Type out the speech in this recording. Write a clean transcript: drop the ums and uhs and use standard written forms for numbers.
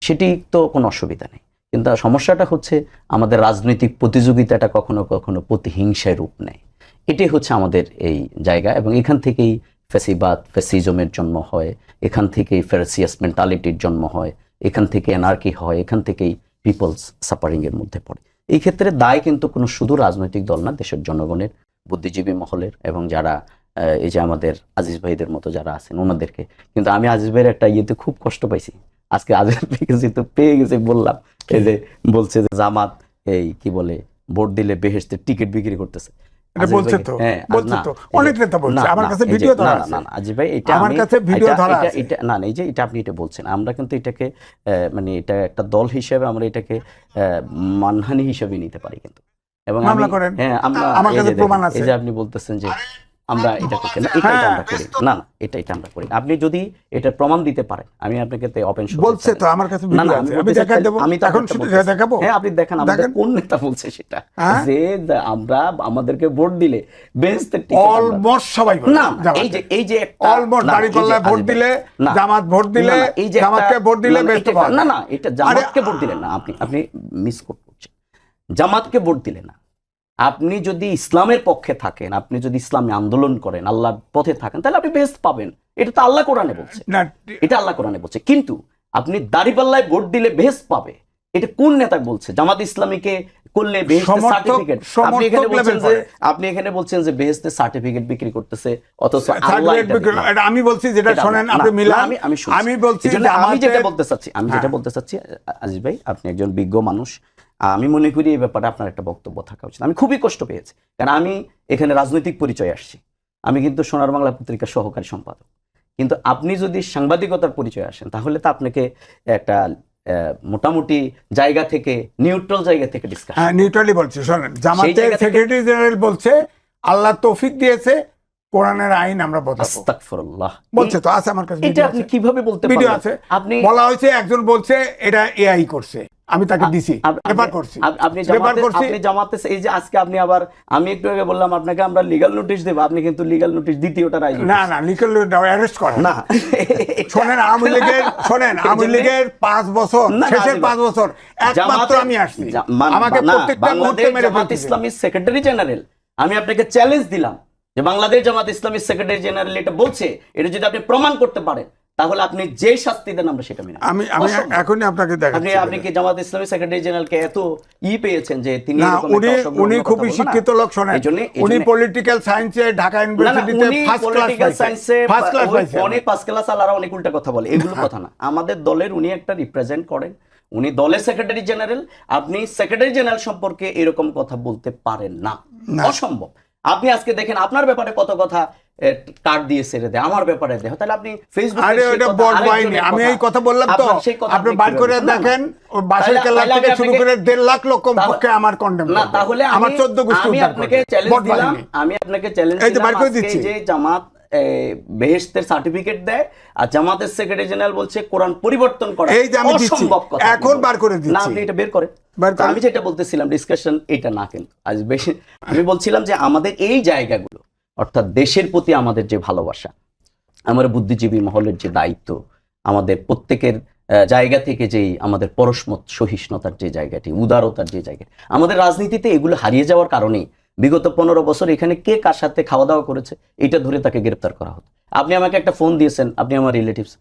সেটি তো কোনো অসুবিধা নেই। কিন্তু সমস্যাটা হচ্ছে আমাদের রাজনৈতিক প্রতিযোগিতাটা কখনো কখনো প্রতিহিংসায় রূপ নেয়। এটাই হচ্ছে আমাদের এই জায়গা, এবং এখান থেকেই ফ্যাসিবাদ ফ্যাসিজমের জন্ম হয়, এখান থেকেই ফেরাসিয়াস মেন্টালিটির জন্ম হয়, এখান থেকে অ্যানার্কি হয়, এখান থেকেই পিপলস সাফারিংয়ের মধ্যে পড়ে। এই ক্ষেত্রে দায় কিন্তু কোনো শুধু রাজনৈতিক দল না, দেশের জনগণের, বুদ্ধিজীবী মহলের, এবং যারা এই যে আমাদের আজিজ ভাইদের মতো যারা আছেন ওনাদেরকে। কিন্তু আমি আজিজ ভাইয়ের একটা ইয়েতে খুব কষ্ট পাইছি আজকে। আজিজ ভাইকে যেহেতু পেয়ে গেছে বললাম, এই যে বলছে যে জামাত এই কি বলে ভোট দিলে বেহেশতের টিকিট বিক্রি করতেছে। এটা বলছে তো, বলছে তো, অনেক নেতা বলছে, আমার কাছে ভিডিও ধরা আছে। না আজিজ ভাই, এটা আমার কাছে ভিডিও ধরা আছে। এটা না, এই যে এটা আপনি এটা বলছেন, আমরা কিন্তু এটাকে মানে এটা একটা দল হিসেবে আমরা এটাকে মানহানি হিসেবে নিতে পারি কিন্তু। এবং মামলা করেন, হ্যাঁ, আমরা আমার কাছে প্রমাণ আছে। এই যে আপনি বলতেছেন যে আমরা এটা করছি না, এটা আমরা করি না, না এটা আমরা করি। আপনি যদি এটা প্রমাণ দিতে পারেন, আমি আপনাকে ওপেন শো বলছে তো, আমার কাছে ভিডিও আছে, আমি দেখাই দেব। আমি এখন শুধু দেখাবো? হ্যাঁ আপনি দেখান, আমাদের কোন নেতা বলছে সেটা, যে আমরা আমাদেরকে ভোট দিলে বেহেশতের টিকিট অলমোস্ট সবাই বলে। না, এই যে অলমোস্ট দাঁড়িপাল্লায় ভোট দিলে, জামাত ভোট দিলে, জামাতকে ভোট দিলে বেহেশত পাওয়া যায়। না এটা জামাতকে ভোট দিলেন না, আপনি মিস করছেন। জামাতকে ভোট দিলে না, আপনি যদি ইসলামের পক্ষে থাকেন, আপনি যদি ইসলামী আন্দোলন করেন, আল্লাহর পথে থাকেন, তাহলে আপনি বেহেশত পাবেন। এটা তো আল্লাহ কোরআনে বলছে, এটা আল্লাহ কোরআনে বলছে। কিন্তু আপনি দাড়িপাল্লায় ভোট দিলে বেহেশত পাবে, এটা কোন নেতা বলছে? জামাত ইসলামীকে করলে বেহেশতের সার্টিফিকেট, আপনি এখানে বলছেন যে বেহেশতের সার্টিফিকেট বিক্রি করতেছে, অথচ আল্লাহ এটা আমি বলছি, যেটা শুনেন আপনি মিলান। আমি বলছি যে আমি যেটা বলতে চাচ্ছি আজিজ ভাই, আপনি একজন বিজ্ঞ মানুষ, আমি মনে করি এই ব্যাপারে আপনার একটা বক্তব্য থাকা উচিত। আমি খুবই কষ্ট পেয়েছি, কারণ আমি এখানে রাজনৈতিক পরিচয় আসছি। আমি কিন্তু সোনার বাংলা পত্রিকার সহকারী সম্পাদক। কিন্তু আপনি যদি সাংবাদিকতার পরিচয় আসেন, তাহলে তো আপনাকে একটা মোটামুটি জায়গা থেকে, নিউট্রাল জায়গা থেকে ডিসকাস। হ্যাঁ, নিউট্রালি বলছি। শোনেন, জামাতের সেক্রেটারি জেনারেল বলছে আল্লাহ তৌফিক দিয়েছে, কোরআনের আইন আমরা বদলাবো। আস্তাগফিরুল্লাহ বলছে তো, আছে আমার কাছে এটা। আপনি কিভাবে বলতে পারেন? ভিডিও আছে, আপনি বলা হয়েছে, একজন বলছে এটা এআই করছে, আমি তাকে দিছি, রেফার করছি। আপনি জামাতে এই যে আজকে আপনি আবার, আমি একটু আগে বললাম আপনাকে আমরা লিগ্যাল নোটিশ দেব, আপনি কিন্তু লিগ্যাল নোটিশ দ্বিতীয়টা রাইজ না লিগ্যাল অ্যারেস্ট করেন না। শোনেন, আওয়ামী লীগের 5 বছর, শেষের 5 বছর একমাত্র আমি আসছি, আমাকে প্রত্যেকটা মুহূর্তে মেরে জামাত ইসলামীর সেক্রেটারি জেনারেল, আমি আপনাকে চ্যালেঞ্জ দিলাম যে বাংলাদেশ জামাত ইসলামীর সেক্রেটারি জেনারেল এটা বলছে, এটা যদি আপনি প্রমাণ করতে পারেন, তাহলে আপনি যে শাস্তি দেন আমরা সেটা মেনে। আমি এখনই আপনাকে দেখাচ্ছি। আপনি কি জামাত ইসলামী সেক্রেটারি জেনারেলকে এত পেয়েছেন যে তিনি উনি খুবই শিক্ষিত লোক, শোনেন, উনি পলিটিক্যাল সায়েন্সে ঢাকা ইউনিভার্সিটিতে ফার্স্ট ক্লাস পাইছেন। অনেক ফার্স্ট ক্লাস, আলারা অনেক উল্টা কথা বলে, এগুলো কথা না। আমাদের দলের উনি একটা রিপ্রেজেন্ট করেন, উনি দলের সেক্রেটারি জেনারেল। আপনি সেক্রেটারি জেনারেল সম্পর্কে এরকম কথা বলতে পারেন না, অসম্ভব। আপনি আজকে দেখেন আপনার ব্যাপারে কত কথা কার্ড দিয়ে ছেড়ে দেয়, আমার ব্যাপারে দেয়, তাহলে আপনি ফেসবুকে, আমি এই কথা বললাম তো, আপনি বার করে দেখেন, বাসের কেল্লা থেকে শুরু করে 1.5 লাখ লোক পক্ষে আমার কন্ডেম না। তাহলে আমার 14 গোষ্ঠী আমি আপনাকে চ্যালেঞ্জ দিলাম, যে জামাত বেহেশতের সার্টিফিকেট দেয়, আর জামাতের সেক্রেটারি জেনারেল বলছে কোরআন পরিবর্তন করা, এই যে আমি দিচ্ছি, এখন বার করে দিচ্ছি। না, আপনি এটা বের করেন। আমি যেটা বলতেছিলাম, ডিসকাশন এটা না, কিন্তু আজ বেশি আমি বলছিলাম যে আমাদের এই জায়গাগুলো, অর্থাৎ দেশের প্রতি আমাদের যে ভালোবাসা, আমার বুদ্ধিজীবী মহলের যে দায়িত্ব, আমাদের প্রত্যেকের জায়গা থেকে যেই আমাদের পরস্পর সহিষ্ণুতার যে জায়গাটি, উদারতার যে জায়গাটি, আমাদের রাজনীতিতে এগুলো হারিয়ে যাওয়ার কারণেই বিগত 15 বছর এখানে কে কার সাথে খাওয়া দাওয়া করেছে এটা ধরে তাকে গ্রেপ্তার করা হতো। আপনি আমাকে একটা ফোন দিয়েছেন, আপনি আমার রিলেটিভস,